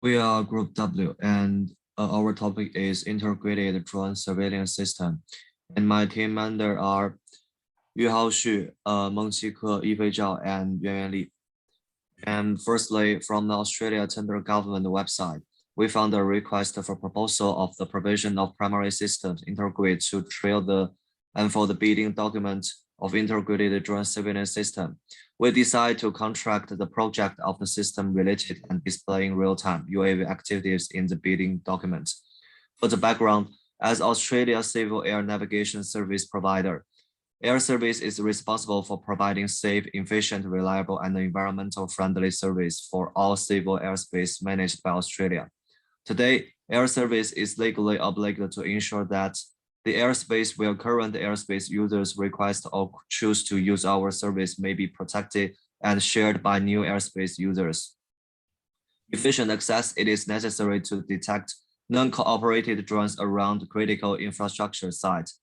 We are Group W, and our topic is integrated drone surveillance system. And my team member are Yuhao Xu, Meng Qike, Yifei Zhao, and Yuan Li. And firstly, from the Australia Tender Government website, we found a request for proposal of the provision of primary systems integrate to trail and for the bidding document of integrated drone surveillance system. We decide to contract the project of the system related and displaying real-time UAV activities in the bidding document. For the background, as Australia Civil Air Navigation Service provider, Air Service is responsible for providing safe, efficient, reliable, and environmental friendly service for all civil airspace managed by Australia. Today, Air Service is legally obligated to ensure that the airspace where current airspace users request or choose to use our service may be protected and shared by new airspace users. Efficient access, it is necessary to detect non-cooperated drones around critical infrastructure sites.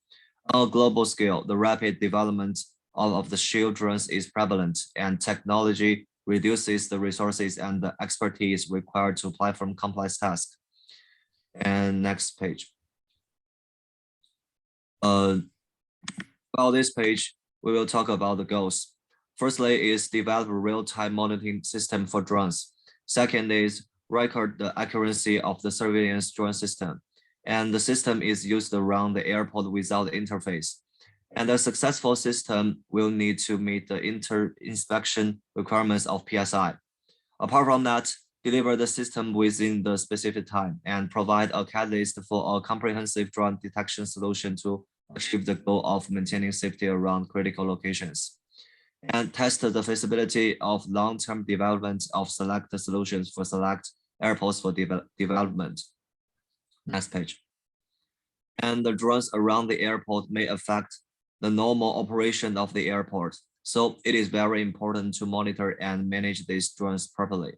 On a global scale, the rapid development of the shield drones is prevalent, and technology reduces the resources and the expertise required to perform complex tasks. And next page. About this page, we will talk about the goals. Firstly is develop a real-time monitoring system for drones. Second is record the accuracy of the surveillance drone system. And the system is used around the airport without interface. And a successful system will need to meet the inspection requirements of PSI. Apart from that, deliver the system within the specific time and provide a catalyst for a comprehensive drone detection solution to achieve the goal of maintaining safety around critical locations. And test the feasibility of long-term development of select solutions for select airports for development. Next page. And the drones around the airport may affect the normal operation of the airport. So it is very important to monitor and manage these drones properly.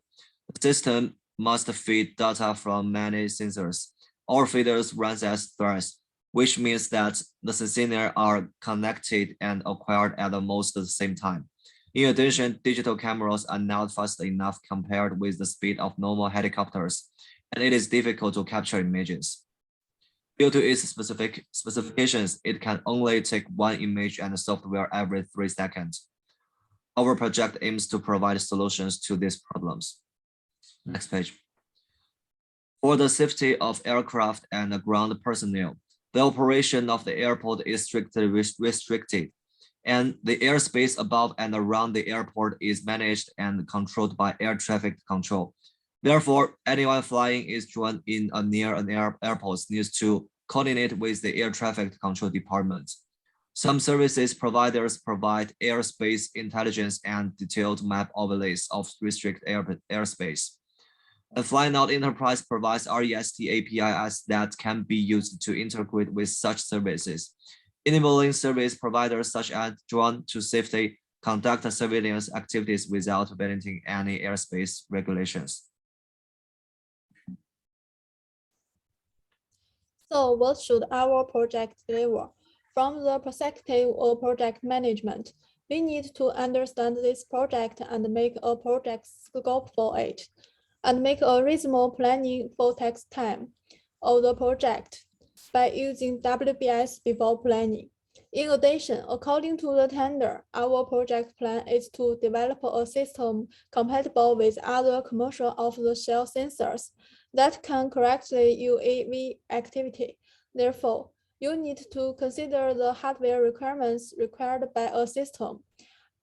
The system must feed data from many sensors. All feeders run as threads, which means that the sensors are connected and acquired at almost the same time. In addition, digital cameras are not fast enough compared with the speed of normal helicopters, and it is difficult to capture images. Due to its specifications, it can only take one image and software every 3 seconds. Our project aims to provide solutions to these problems. Next page. For the safety of aircraft and ground personnel, the operation of the airport is strictly restricted, and the airspace above and around the airport is managed and controlled by air traffic control. Therefore, anyone flying is drone in a near an airport needs to coordinate with the air traffic control department. Some services providers provide airspace intelligence and detailed map overlays of restricted airspace. A FlyNow Enterprise provides REST APIs that can be used to integrate with such services, enabling service providers such as drone to safely conduct surveillance activities without violating any airspace regulations. So what should our project deliver? From the perspective of project management, we need to understand this project and make a project scope for it, and make a reasonable planning for tax time of the project by using WBS before planning. In addition, according to the tender, our project plan is to develop a system compatible with other commercial off-the-shelf sensors that can correctly UAV activity. Therefore, you need to consider the hardware requirements required by a system.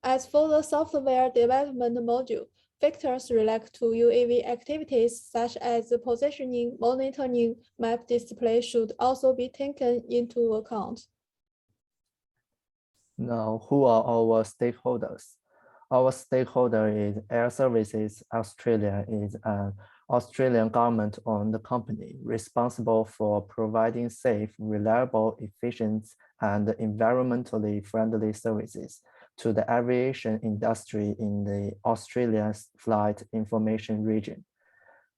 As for the software development module, factors related to UAV activities such as positioning, monitoring, map display should also be taken into account. Now, who are our stakeholders? Our stakeholder is Air Services Australia is an Australian government-owned company responsible for providing safe, reliable, efficient, and environmentally friendly services to the aviation industry in the Australian flight information region.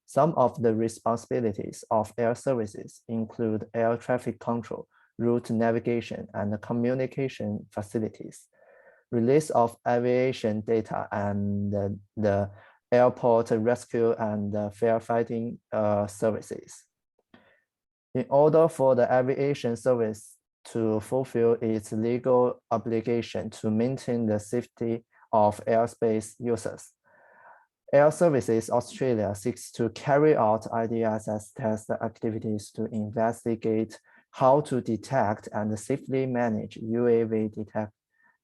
Some of the responsibilities of air services include air traffic control, route navigation, and communication facilities, release of aviation data, and the airport rescue and firefighting services. In order for the aviation service to fulfill its legal obligation to maintain the safety of airspace users, Air Services Australia seeks to carry out IDSS test activities to investigate how to detect and safely manage UAV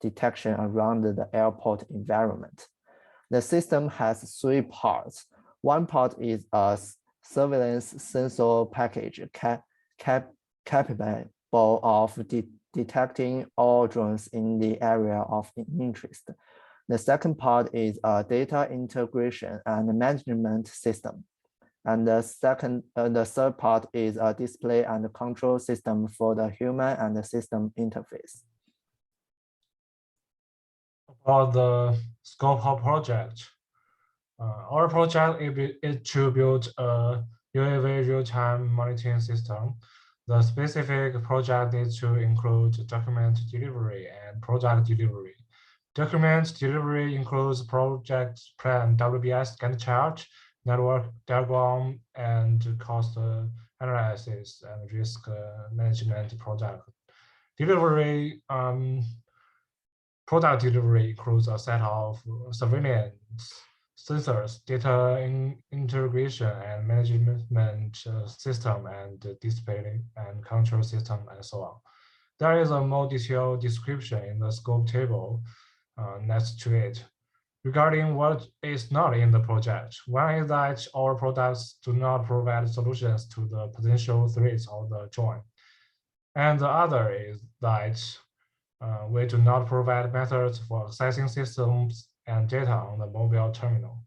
detection around the airport environment. The system has 3 parts. One part is a surveillance sensor package capable of detecting all drones in the area of interest. The second part is a data integration and management system. And the third part is a display and control system for the human and the system interface. About the scope of project, our project is to build a UAV real-time monitoring system. The specific project needs to include document delivery and product delivery. Document delivery includes project plan, WBS Gantt chart, network diagram, and cost analysis and risk management. Product delivery includes a set of surveillance sensors, data integration and management system, and display and control system, and so on. There is a more detailed description in the scope table next to it. Regarding what is not in the project, one is that our products do not provide solutions to the potential threats of the drone. And the other is that we do not provide methods for accessing systems and data on the mobile terminal.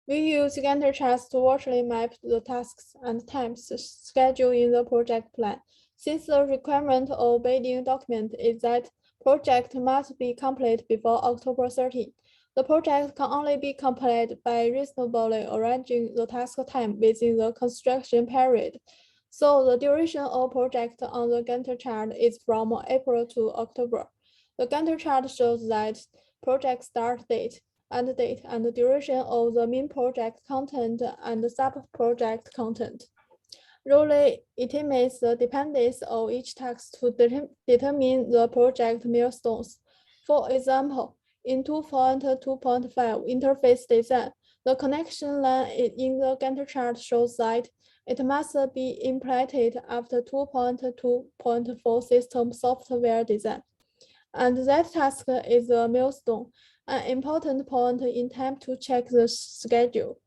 We use Gantt charts to virtually map the tasks and times scheduled in the project plan. Since the requirement of bidding document is that project must be complete before October 13, the project can only be completed by reasonably arranging the task time within the construction period. So the duration of project on the Gantt chart is from April to October. The Gantt chart shows that project start date, and the duration of the main project content and sub-project content. Rowley estimates the dependence of each task to determine the project milestones. For example, in 2.2.5 interface design, the connection line in the Gantt chart shows that it must be implemented after 2.2.4 system software design. And that task is a milestone, an important point in time to check the schedule.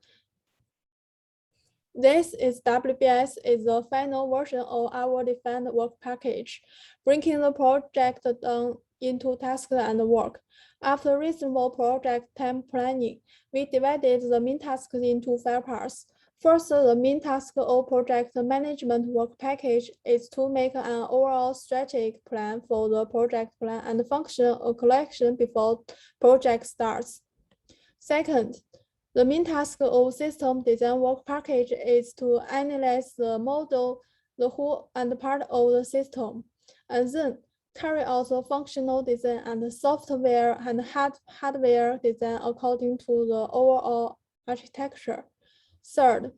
This is WBS is the final version of our defined work package, breaking the project down into tasks and work. After reasonable project time planning, we divided the main tasks into 5 parts. First, the main task of project management work package is to make an overall strategic plan for the project plan and function or collection before project starts. Second, the main task of system design work package is to analyze the model, the whole and part of the system, and then carry out the functional design and software and hardware design according to the overall architecture. Third,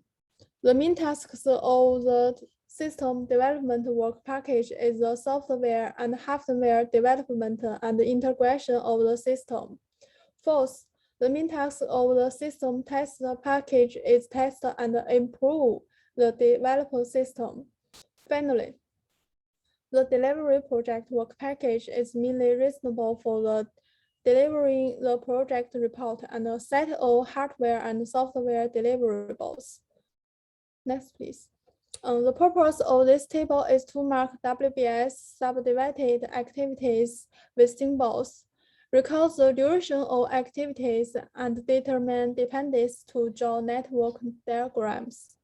the main tasks of the system development work package is the software and hardware development and integration of the system. Fourth, the main task of the system test package is test and improve the developed system. Finally, the delivery project work package is mainly reasonable for the delivering the project report and a set of hardware and software deliverables. Next, please. The purpose of this table is to mark WBS subdivided activities with symbols, record the duration of activities, and determine dependence to draw network diagrams.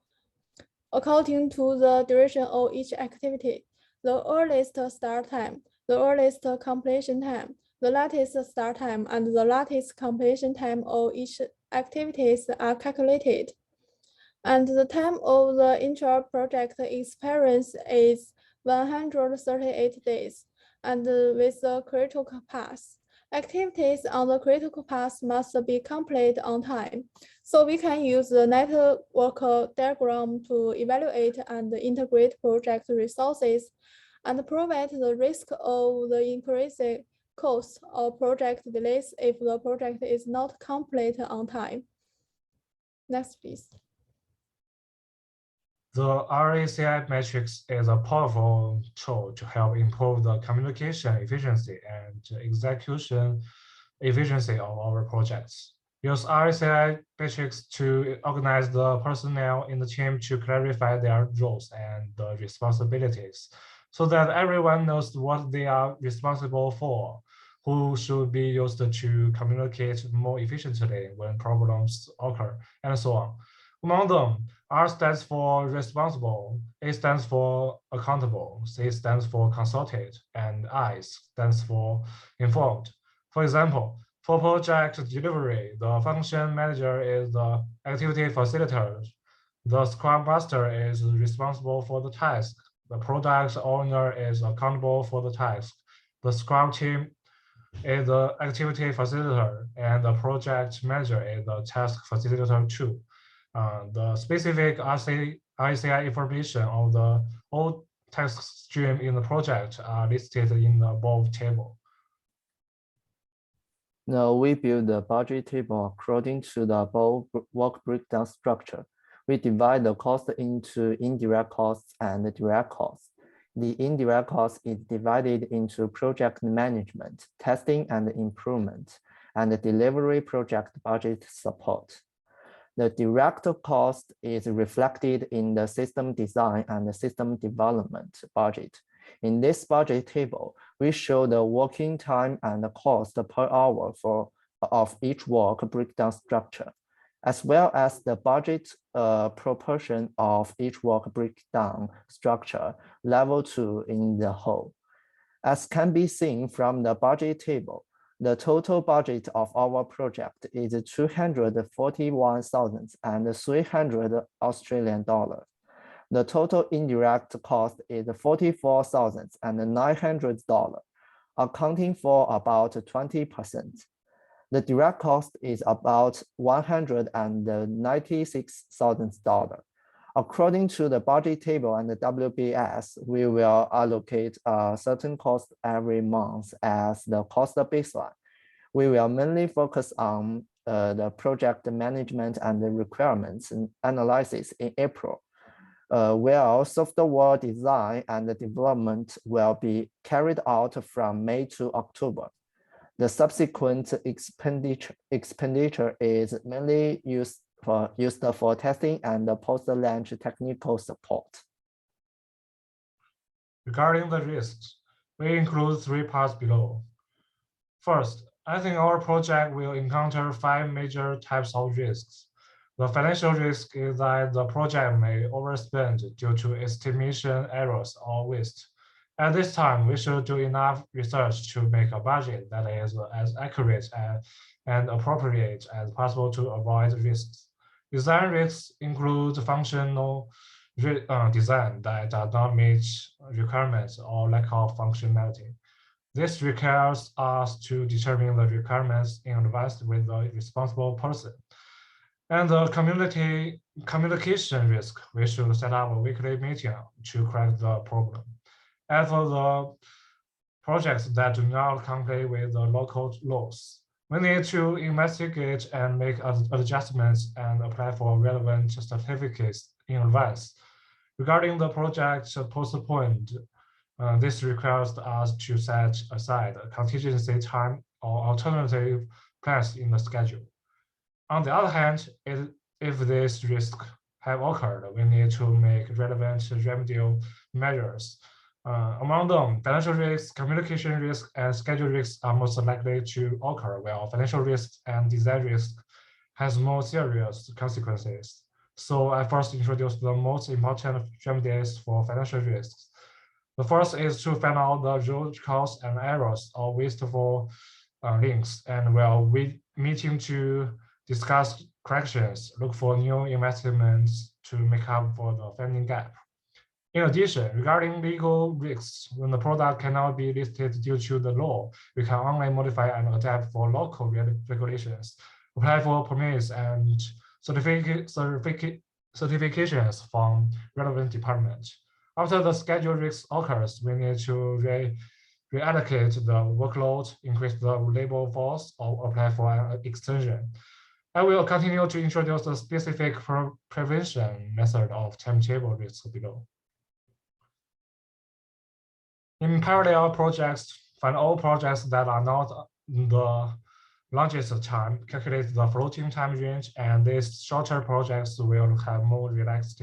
According to the duration of each activity, the earliest start time, the earliest completion time, the latest start time, and the latest completion time of each activities are calculated. And the time of the intra-project experience is 138 days, and with the critical path. Activities on the critical path must be complete on time. So we can use the network diagram to evaluate and integrate project resources and prevent the risk of the increasing cost or project delays if the project is not complete on time. Next, please. The RACI matrix is a powerful tool to help improve the communication efficiency and execution efficiency of our projects. Use RACI matrix to organize the personnel in the team to clarify their roles and responsibilities so that everyone knows what they are responsible for, who should be used to communicate more efficiently when problems occur, and so on. Among them, R stands for responsible, A stands for accountable, C stands for consulted, and I stands for informed. For example, for project delivery, the function manager is the activity facilitator. The Scrum Master is responsible for the task. The product owner is accountable for the task. The Scrum team is the activity facilitator, and the project manager is the task facilitator too. The specific RACI information of the all task stream in the project are listed in the above table. Now we build the budget table according to the above work breakdown structure. We divide the cost into indirect costs and direct costs. The indirect cost is divided into project management, testing and improvement, and the delivery project budget support. The direct cost is reflected in the system design and the system development budget. In this budget table, we show the working time and the cost per hour of each work breakdown structure, as well as the budget proportion of each work breakdown structure level 2 in the whole. As can be seen from the budget table, the total budget of our project is 241,300 Australian dollars. The total indirect cost is 44,900 dollars, accounting for about 20%. The direct cost is about 196,000 dollars. According to the budget table and the WBS, we will allocate a certain cost every month as the cost baseline. We will mainly focus on the project management and the requirements and analysis in April, while software design and the development will be carried out from May to October. The subsequent expenditure is mainly used for testing and post-launch technical support. Regarding the risks, we include 3 parts below. First, I think our project will encounter 5 major types of risks. The financial risk is that the project may overspend due to estimation errors or waste. At this time, we should do enough research to make a budget that is as accurate and appropriate as possible to avoid risks. Design risks include functional design that does not meet requirements or lack of functionality. This requires us to determine the requirements in advance with the responsible person. And the communication risk, we should set up a weekly meeting to correct the problem. As for the projects that do not comply with the local laws, we need to investigate and make adjustments and apply for relevant certificates in advance. Regarding the project postponed, this requires us to set aside a contingency time or alternative plans in the schedule. On the other hand, if this risk have occurred, we need to make relevant remedial measures. Among them, financial risks, communication risk, and schedule risks are most likely to occur, while financial risks and design risk has more serious consequences. So I first introduced the most important remedies for financial risks. The first is to find out the root cause and errors or wasteful links, and while meeting to discuss corrections, look for new investments to make up for the funding gap. In addition, regarding legal risks, when the product cannot be listed due to the law, we can only modify and adapt for local regulations, apply for permits and certifications from relevant departments. After the scheduled risk occurs, we need to reallocate the workload, increase the labor force, or apply for an extension. I will continue to introduce the specific prevention method of timetable risks below. In parallel projects, find all projects that are not the longest time, calculate the floating time range, and these shorter projects will have more relaxed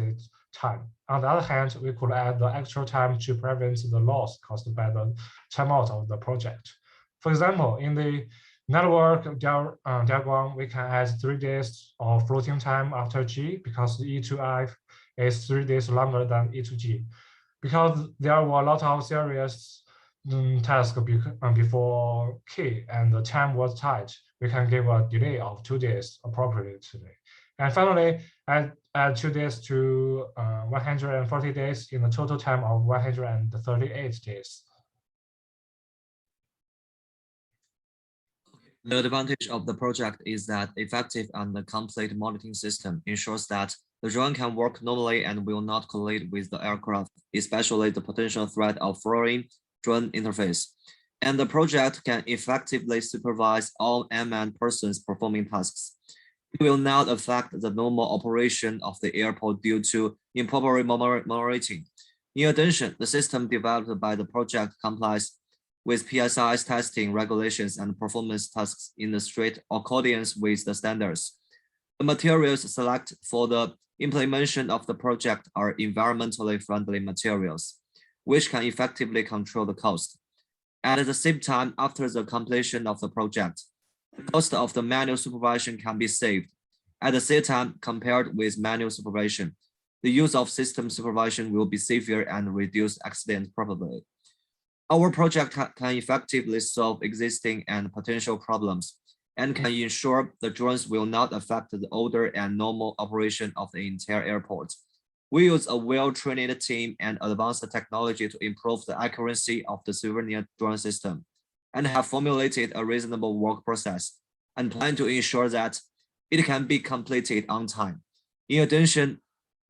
time. On the other hand, we could add the actual time to prevent the loss caused by the timeout of the project. For example, in the network diagram, we can add 3 days of floating time after G because E to I is 3 days longer than E to G. Because there were a lot of serious tasks before K and the time was tight, we can give a delay of 2 days appropriately. And finally, add 2 days to 140 days in a total time of 138 days. The advantage of the project is that effective and complete monitoring system ensures that the drone can work normally and will not collide with the aircraft, especially the potential threat of foreign drone interface. And the project can effectively supervise all unmanned persons performing tasks. It will not affect the normal operation of the airport due to improper monitoring. In addition, the system developed by the project complies with PSI's testing regulations and performance tasks in the strict accordance with the standards. The materials selected for the implementation of the project are environmentally friendly materials, which can effectively control the cost. At the same time, after the completion of the project, the cost of the manual supervision can be saved. At the same time, compared with manual supervision, the use of system supervision will be safer and reduce accident probability. Our project can effectively solve existing and potential problems and can ensure the drones will not affect the order and normal operation of the entire airport. We use a well-trained team and advanced technology to improve the accuracy of the civilian drone system and have formulated a reasonable work process and plan to ensure that it can be completed on time. In addition,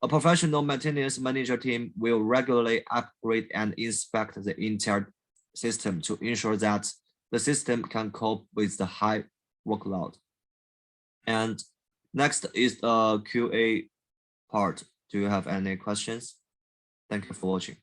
a professional maintenance manager team will regularly upgrade and inspect the entire system to ensure that the system can cope with the high workload. And next is the QA part. Do you have any questions? Thank you for watching.